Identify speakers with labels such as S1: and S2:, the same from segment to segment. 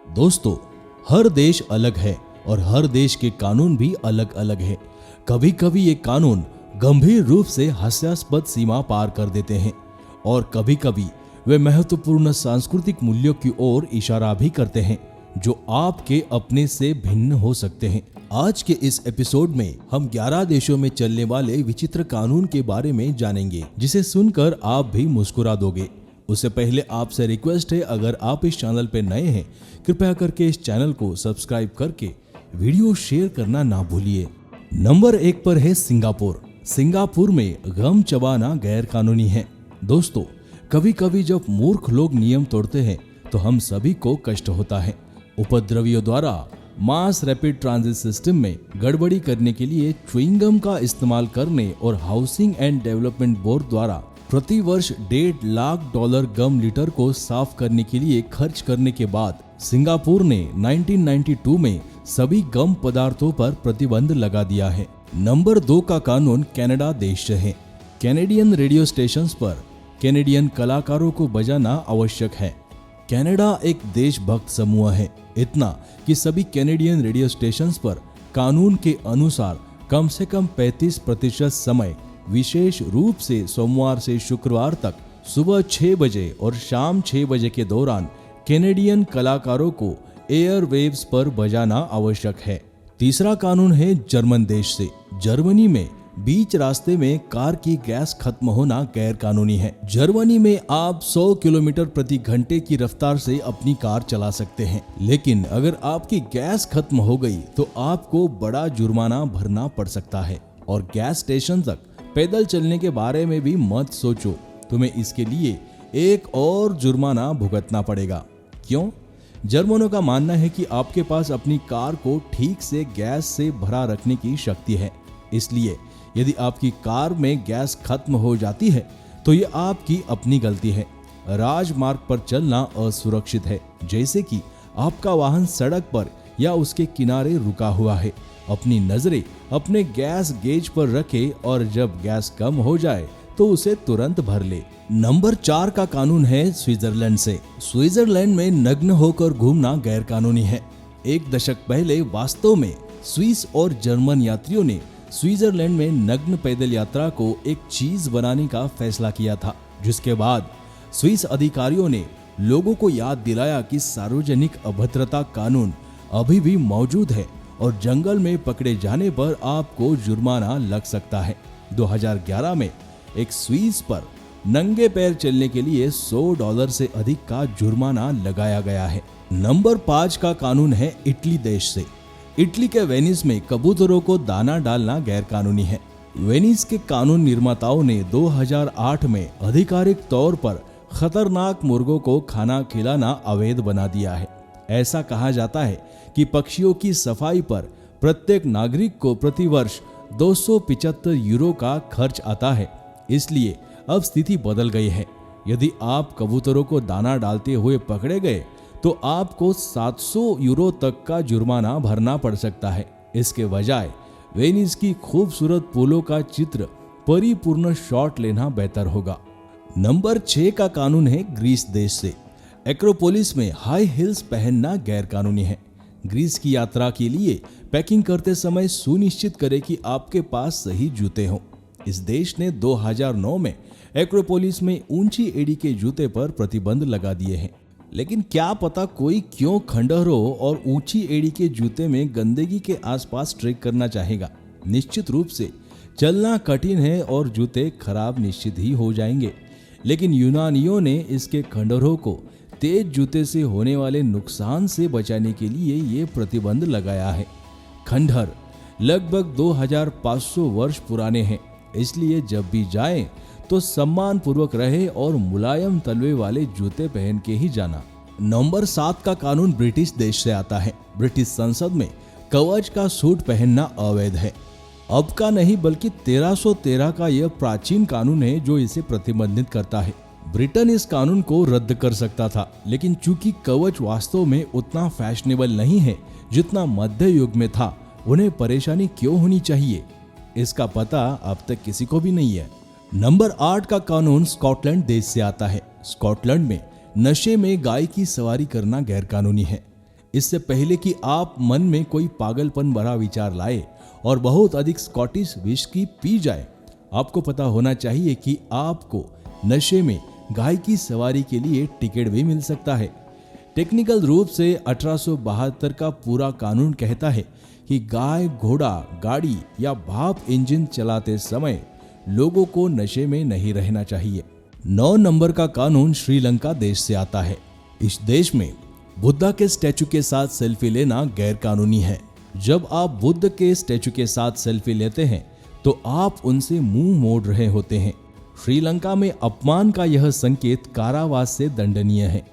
S1: दोस्तों, हर देश अलग है और हर देश के कानून भी अलग अलग है। कभी कभी ये कानून गंभीर रूप से हास्यास्पद सीमा पार कर देते हैं और कभी कभी वे महत्वपूर्ण सांस्कृतिक मूल्यों की ओर इशारा भी करते हैं जो आपके अपने से भिन्न हो सकते हैं। आज के इस एपिसोड में हम 11 देशों में चलने वाले विचित्र कानून के बारे में जानेंगे, जिसे सुनकर आप भी मुस्कुरा दोगे। उससे पहले आपसे रिक्वेस्ट है, अगर आप इस चैनल पे नए हैं, कृपया करके इस चैनल को सब्सक्राइब करके वीडियो शेयर करना ना भूलिए। नंबर 1 पर है सिंगापुर। सिंगापुर में गम चबाना गैर कानूनी है। दोस्तों, कभी कभी जब मूर्ख लोग नियम तोड़ते हैं तो हम सभी को कष्ट होता है। उपद्रवियों द्वारा मास रैपिड ट्रांजिट सिस्टम में गड़बड़ी करने के लिए च्युइंगम का इस्तेमाल करने और हाउसिंग एंड डेवलपमेंट बोर्ड द्वारा प्रति वर्ष $1.5 लाख गम लीटर को साफ करने के लिए खर्च करने के बाद सिंगापुर ने 1992 में सभी गम पदार्थों पर प्रतिबंध लगा दिया है। नंबर 2 का कानून कनाडा देश से है। कैनेडियन रेडियो स्टेशंस पर कैनेडियन कलाकारों को बजाना आवश्यक है। कनाडा एक देशभक्त समूह है, इतना कि सभी कैनेडियन रेडियो स्टेशंस पर कानून के अनुसार कम से कम 35% समय विशेष रूप से सोमवार से शुक्रवार तक सुबह 6 बजे और शाम 6 बजे के दौरान कैनेडियन कलाकारों को एयरवेव्स पर बजाना आवश्यक है। तीसरा कानून है जर्मन देश से। जर्मनी में बीच रास्ते में कार की गैस खत्म होना गैर कानूनी है। जर्मनी में आप 100 किलोमीटर प्रति घंटे की रफ्तार से अपनी कार चला सकते हैं, लेकिन अगर आपकी गैस खत्म हो गई तो आपको बड़ा जुर्माना भरना पड़ सकता है। और गैस स्टेशन तक पैदल चलने के बारे में भी मत सोचो, तुम्हें इसके लिए एक और जुर्माना भुगतना पड़ेगा। क्यों? जर्मनों का मानना है कि आपके पास अपनी कार को ठीक से गैस से भरा रखने की शक्ति है, इसलिए यदि आपकी कार में गैस खत्म हो जाती है तो ये आपकी अपनी गलती है। राजमार्ग पर चलना असुरक्षित है, जैसे कि आपका वाहन सड़क पर या उसके किनारे रुका हुआ है। अपनी नजरें अपने गैस गेज पर रखें और जब गैस कम हो जाए तो उसे तुरंत भर ले। नंबर 4 का कानून है स्विट्जरलैंड से। स्विट्जरलैंड में नग्न होकर घूमना गैर कानूनी है। एक दशक पहले वास्तव में स्विस और जर्मन यात्रियों ने स्विट्जरलैंड में नग्न पैदल यात्रा को एक चीज बनाने का फैसला किया था, जिसके बाद स्विस अधिकारियों ने लोगों को याद दिलाया कि सार्वजनिक अभद्रता कानून अभी भी मौजूद है और जंगल में पकड़े जाने पर आपको जुर्माना लग सकता है। 2011 में एक स्विस पर नंगे पैर चलने के लिए $100 से अधिक का जुर्माना लगाया गया है। नंबर 5 का कानून है इटली देश से। इटली के वेनिस में कबूतरों को दाना डालना गैर कानूनी है। वेनिस के कानून निर्माताओं ने 2008 में आधिकारिक तौर पर खतरनाक मुर्गों को खाना खिलाना अवैध बना दिया है। ऐसा कहा जाता है कि पक्षियों की सफाई पर प्रत्येक नागरिक को प्रतिवर्ष €275 का खर्च आता है। इसलिए अब स्थिति बदल गई है। यदि आप कबूतरों को दाना डालते हुए पकड़े गए तो आपको €700 तक का जुर्माना भरना पड़ सकता है। इसके बजाय वेनिस की खूबसूरत पुलों का चित्र परिपूर्ण शॉट लेना बेहतर होगा। नंबर 6 का कानून है ग्रीस देश से। एक्रोपोलिस में हाई हील्स पहनना गैर कानूनी है। ग्रीस की यात्रा के लिए पैकिंग करते समय सुनिश्चित करें कि आपके पास सही जूते हों। इस देश ने 2009 में एक्रोपोलिस में ऊंची एड़ी के जूते पर प्रतिबंध लगा दिए हैं, लेकिन क्या पता कोई क्यों खंडहरों और ऊंची एड़ी के जूते में गंदगी के आसपास ट्रेक करना चाहेगा। निश्चित रूप से चलना कठिन है और जूते खराब निश्चित ही हो जाएंगे, लेकिन यूनानियों ने इसके खंडहरों को तेज जूते से होने वाले नुकसान से बचाने के लिए ये प्रतिबंध लगाया है। खंडहर लगभग 2500 वर्ष पुराने हैं, इसलिए जब भी जाएं तो सम्मान पूर्वक रहे और मुलायम तलवे वाले जूते पहन के ही जाना। नंबर 7 का कानून ब्रिटिश देश से आता है। ब्रिटिश संसद में कवच का सूट पहनना अवैध है। अब का नहीं बल्कि 1313 का यह प्राचीन कानून है जो इसे प्रतिबंधित करता है। ब्रिटेन इस कानून को रद्द कर सकता था, लेकिन चूंकि कवच वास्तव में उतना फैशनेबल नहीं है जितना मध्य युग में था, उन्हें परेशानी क्यों होनी चाहिए, इसका पता अब तक किसी को भी नहीं है। नंबर 8 का कानून स्कॉटलैंड देश से आता है। स्कॉटलैंड में नशे में गाय की सवारी करना गैर कानूनी है। इससे पहले कि आप मन में कोई पागलपन भरा विचार लाए और बहुत अधिक स्कॉटिश विस्की पी जाए, आपको पता होना चाहिए कि आपको नशे में गाय की सवारी के लिए टिकट भी मिल सकता है। टेक्निकल रूप से 1872 का पूरा कानून कहता है कि गाय, घोड़ा, गाड़ी या भाप इंजन चलाते समय लोगों को नशे में नहीं रहना चाहिए। 9 नंबर का कानून श्रीलंका देश से आता है। इस देश में बुद्धा के स्टैचू के साथ सेल्फी लेना गैर कानूनी है। जब आप बुद्ध के स्टैचू के साथ सेल्फी लेते हैं तो आप उनसे मुंह मोड़ रहे होते हैं। श्रीलंका में अपमान का यह संकेत कारावास से दंडनीय है।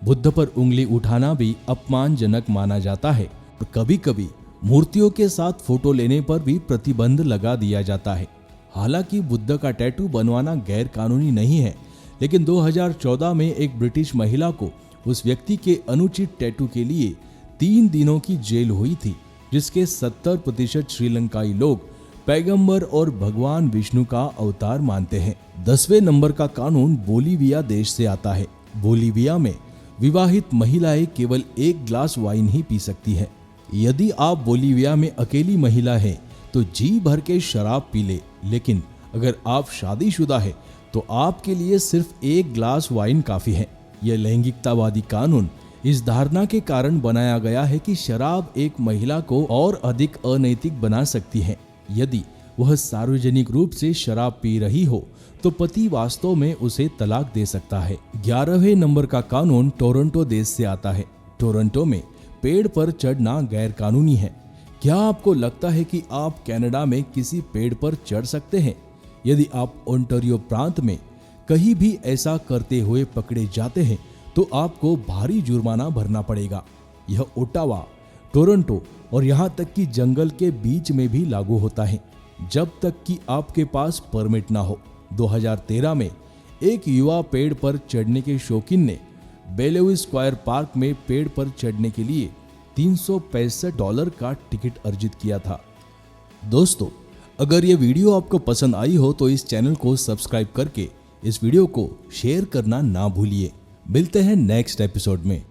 S1: बुद्ध पर उंगली उठाना भी अपमानजनक माना जाता है। कभी कभी मूर्तियों के साथ फोटो लेने पर भी प्रतिबंध लगा दिया जाता है। हालांकि बुद्ध का टैटू बनवाना गैर कानूनी नहीं है, लेकिन 2014 में एक ब्रिटिश महिला को उस व्यक्ति के अनुचित टैटू के लिए 3 दिनों की जेल हुई थी, जिसके 70% श्रीलंकाई लोग पैगंबर और भगवान विष्णु का अवतार मानते हैं। 10वें नंबर का कानून बोलीविया देश से आता है। बोलीविया में विवाहित महिलाएं केवल 1 ग्लास वाइन ही पी सकती है। यदि आप बोलीविया में अकेली महिला हैं तो जी भर के शराब पी ले, लेकिन अगर आप शादीशुदा है तो आपके लिए सिर्फ 1 ग्लास वाइन काफी है। यह लैंगिकतावादी कानून इस धारणा के कारण बनाया गया है कि शराब एक महिला को और अधिक अनैतिक बना सकती है। यदि वह सार्वजनिक रूप से शराब पी रही हो तो पति वास्तव में उसे तलाक दे सकता है। 11वें नंबर का कानून टोरंटो देश से आता है। टोरंटो में पेड़ पर चढ़ना गैर कानूनी है। क्या आपको लगता है कि आप कनाडा में किसी पेड़ पर चढ़ सकते हैं? यदि आप ओंटारियो प्रांत में कहीं भी ऐसा करते हुए पकड़े जाते हैं तो आपको भारी जुर्माना भरना पड़ेगा। यह ओटावा, टोरंटो और यहाँ तक कि जंगल के बीच में भी लागू होता है, जब तक कि आपके पास परमिट ना हो। 2013 में एक युवा पेड़ पर चढ़ने के शौकीन ने बेलेव स्क्वायर पार्क में पेड़ पर चढ़ने के लिए $365 का टिकट अर्जित किया था। दोस्तों, अगर ये वीडियो आपको पसंद आई हो तो इस चैनल को सब्सक्राइब करके इस वीडियो को शेयर करना ना भूलिए। मिलते हैं नेक्स्ट एपिसोड में।